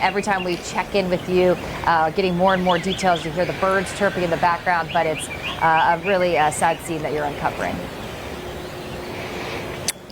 every time we check in with you, getting more and more details. You hear the birds chirping in the background, but it's a really sad scene that you're uncovering.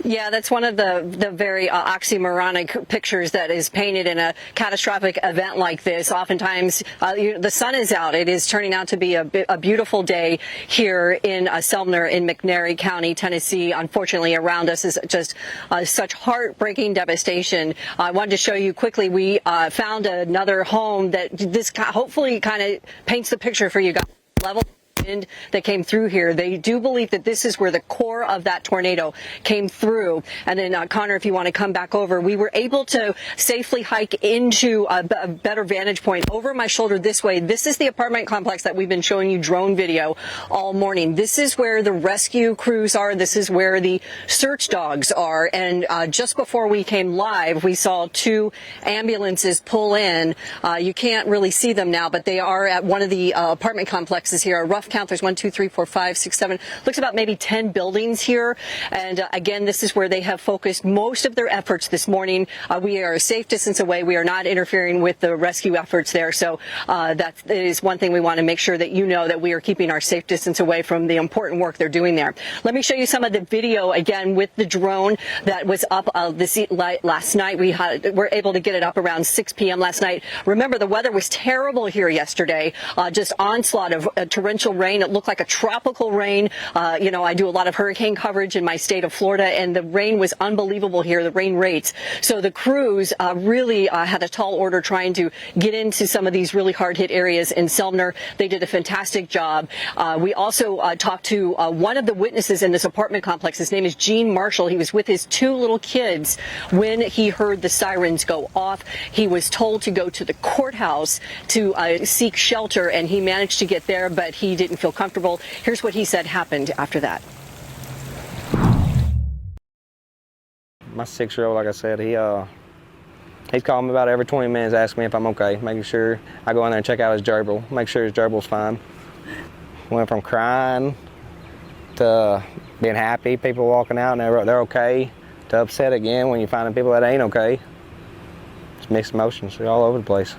Yeah, that's one of the very oxymoronic pictures that is painted in a catastrophic event like this. Oftentimes, the sun is out. It is turning out to be a beautiful day here in Selmer in McNairy County, Tennessee. Unfortunately, around us is just such heartbreaking devastation. I wanted to show you quickly. We found another home that this hopefully kind of paints the picture for you guys. Level wind that came through here. They do believe that this is where the core of that tornado came through. And then, Connor, if you want to come back over, we were able to safely hike into a better vantage point over my shoulder this way. This is the apartment complex that we've been showing you drone video all morning. This is where the rescue crews are. This is where the search dogs are. And just before we came live, we saw 2 ambulances pull in. You can't really see them now, but they are at one of the apartment complexes here. A rough count, there's 1, 2, 3, 4, 5, 6, 7, looks about maybe 10 buildings here. And again, this is where they have focused most of their efforts this morning. We are a safe distance away. We are not interfering with the rescue efforts there. So that is one thing we want to make sure that you know, that we are keeping our safe distance away from the important work they're doing there. Let me show you some of the video again with the drone that was up last night. We were able to get it up around 6 p.m. last night. Remember, the weather was terrible here yesterday, just onslaught of torrential rain. It looked like a tropical rain. I do a lot of hurricane coverage in my state of Florida, and the rain was unbelievable here, the rain rates. So the crews really had a tall order trying to get into some of these really hard-hit areas in Selmer. They did a fantastic job. We also talked to one of the witnesses in this apartment complex. His name is Gene Marshall. He was with his 2 little kids when he heard the sirens go off. He was told to go to the courthouse to seek shelter, and he managed to get there, but he didn't feel comfortable. Here's what he said happened after that. My 6-year-old, like I said, he's calling me about every 20 minutes, asking me if I'm okay, making sure I go in there and check out his gerbil, make sure his gerbil's fine. Went from crying to being happy, people walking out and they're okay, to upset again when you're finding people that ain't okay. It's mixed emotions, they're all over the place.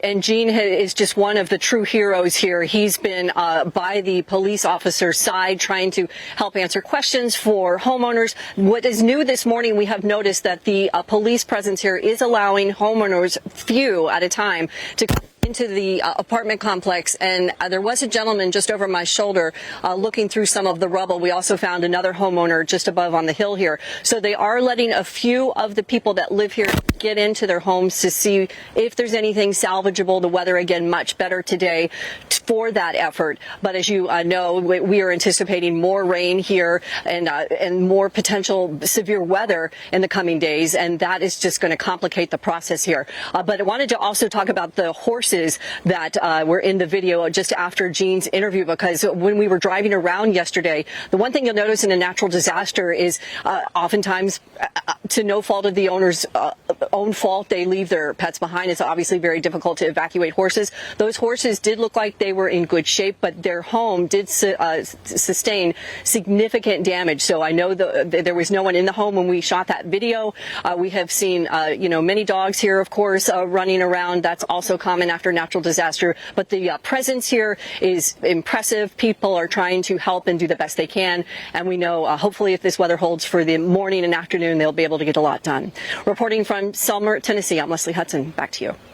And Gene is just one of the true heroes here. He's been by the police officer's side trying to help answer questions for homeowners. What is new this morning, we have noticed that the police presence here is allowing homeowners, few at a time, to come into the apartment complex, and there was a gentleman just over my shoulder looking through some of the rubble. We also found another homeowner just above on the hill here. So they are letting a few of the people that live here get into their homes to see if there's anything salvageable. The weather, again, much better today for that effort. But as you know, we are anticipating more rain here and more potential severe weather in the coming days, and that is just going to complicate the process here. But I wanted to also talk about the horses that were in the video just after Gene's interview, because when we were driving around yesterday, the one thing you'll notice in a natural disaster is oftentimes, to no fault of the owner's own fault, they leave their pets behind. It's obviously very difficult to evacuate horses. Those horses did look like they were in good shape, but their home did sustain significant damage. So I know there was no one in the home when we shot that video. We have seen, many dogs here, of course, running around. That's also common after natural disaster. But the presence here is impressive. People are trying to help and do the best they can. And we know, hopefully, if this weather holds for the morning and afternoon, they'll be able to get a lot done. Reporting from Selmer, Tennessee, I'm Leslie Hudson. Back to you.